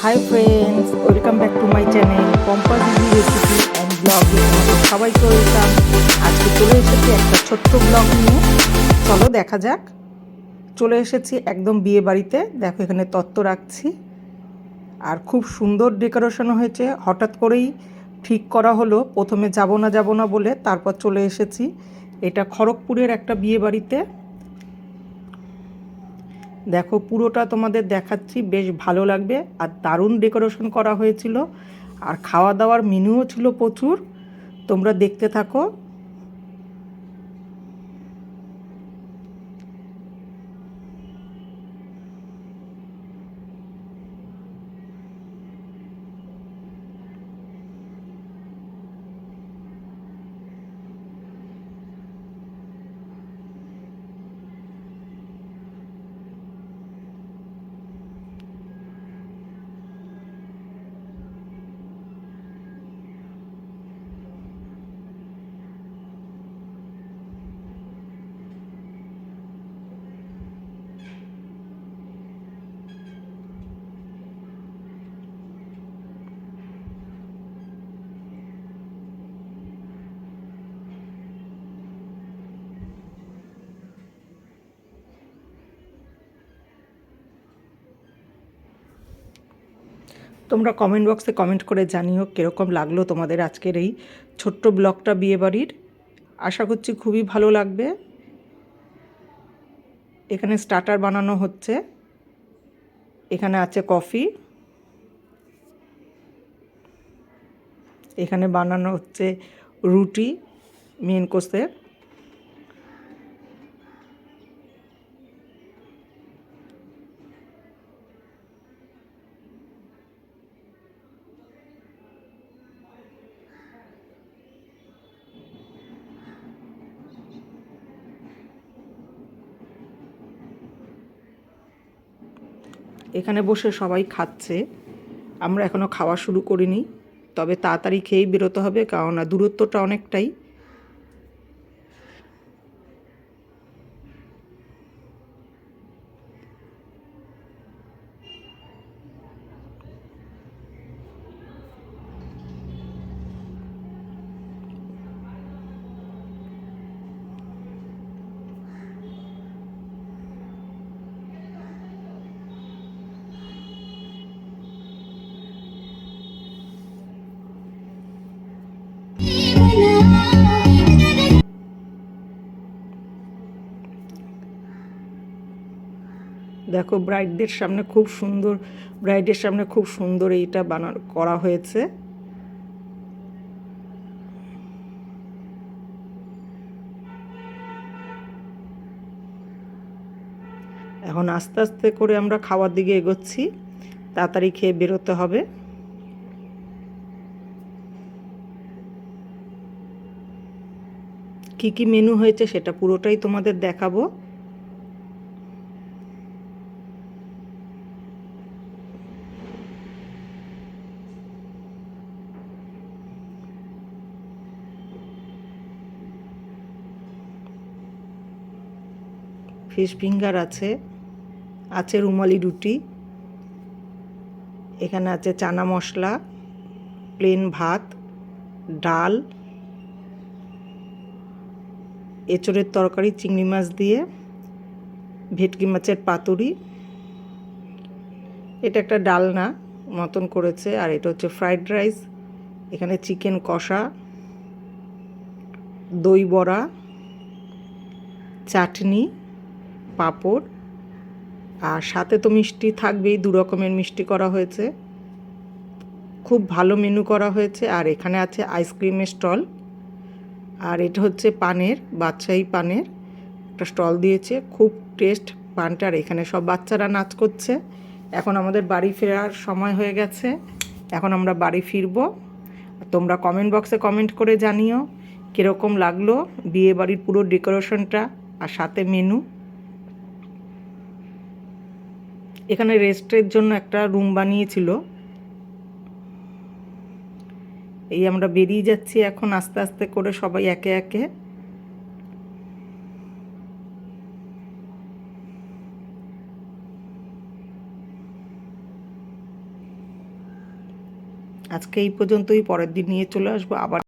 High friends, welcome back to my channel Pompa's easy recipe and ব্লগে তোমাদের সবাইকে welcome. আজকে চলে এসেছি একটা ছোট্ট ব্লগ নিয়ে। চলো দেখা যাক। চলে এসেছি একদম বিয়ে বাড়িতে। দেখো এখানে তত্ত্ব রাখছি, আর খুব সুন্দর ডেকোরেশন হয়েছে। হঠাৎ করেই ঠিক করা হলো, প্রথমে যাব না বলে তারপর চলে এসেছি। এটা খড়গপুরের একটা বিয়ে বাড়িতে। দেখো পুরোটা তোমাদের দেখাচ্ছি, বেশ ভালো লাগবে। আর দারুণ ডেকোরেশন করা হয়েছিল, আর খাওয়া দাওয়ার মেনুও ছিল প্রচুর। তোমরা দেখতে থাকো। তোমরা কমেন্ট বক্সে কমেন্ট করে জানিও কীরকম লাগলো তোমাদের আজকের এই ছোট্ট ব্লগটা বিয়েবাড়ির। আশা করছি খুবই ভালো লাগবে। এখানে স্টার্টার বানানো হচ্ছে। এখানে আছে কফি, এখানে বানানো হচ্ছে রুটি মেন কোর্সের। এখানে বসে সবাই খাচ্ছে। আমরা এখনও খাওয়া শুরু করিনি, তবে তাড়াতাড়ি খেয়েই বেরোতে হবে, কারণ দূরত্বটা অনেকটাই। দেখো ব্রাইডের সামনে খুব সুন্দর এইটা করা হয়েছে। এখন আস্তে আস্তে করে আমরা খাওয়ার দিকে এগোচ্ছি, তাড়াতাড়ি খেয়ে বেরোতে হবে। কি কি মেনু হয়েছে সেটা পুরোটাই তোমাদের দেখাবো। ফিশ ফিঙ্গার আছে, আছে রুমালি রুটি, এখানে আছে চানা মশলা, প্লেন ভাত, ডাল, এঁচড়ের তরকারি চিংড়ি মাছ দিয়ে, ভেটকি মাছের পাতুরি। এটা একটা ডালনা মতন করেছে। আর এটা হচ্ছে ফ্রাইড রাইস, এখানে চিকেন কষা, দই বড়া, চাটনি, পাঁপড়, আর সাথে তো মিষ্টি থাকবেই। 2 রকমের মিষ্টি করা হয়েছে। খুব ভালো মেনু করা হয়েছে। আর এখানে আছে আইসক্রিমের স্টল, আর এটা হচ্ছে পানের, বাদশাহী পানের একটা স্টল দিয়েছে। খুব টেস্ট পানটার। এখানে সব বাচ্চারা নাচ করছে। এখন আমাদের বাড়ি ফেরার সময় হয়ে গেছে, এখন আমরা বাড়ি ফিরবো। তোমরা কমেন্ট বক্সে কমেন্ট করে জানিও কীরকম লাগলো বিয়ে বাড়ির পুরো ডেকোরেশনটা আর সাথে মেনু। এখানে রেস্টের জন্য একটা রুম বানিয়েছিল। এই আমরা বেরিয়ে যাচ্ছি এখন আস্তে আস্তে করে সবাই একে একে। আজকে এই পর্যন্তই, পরের দিন নিয়ে চলে আসবো আবার।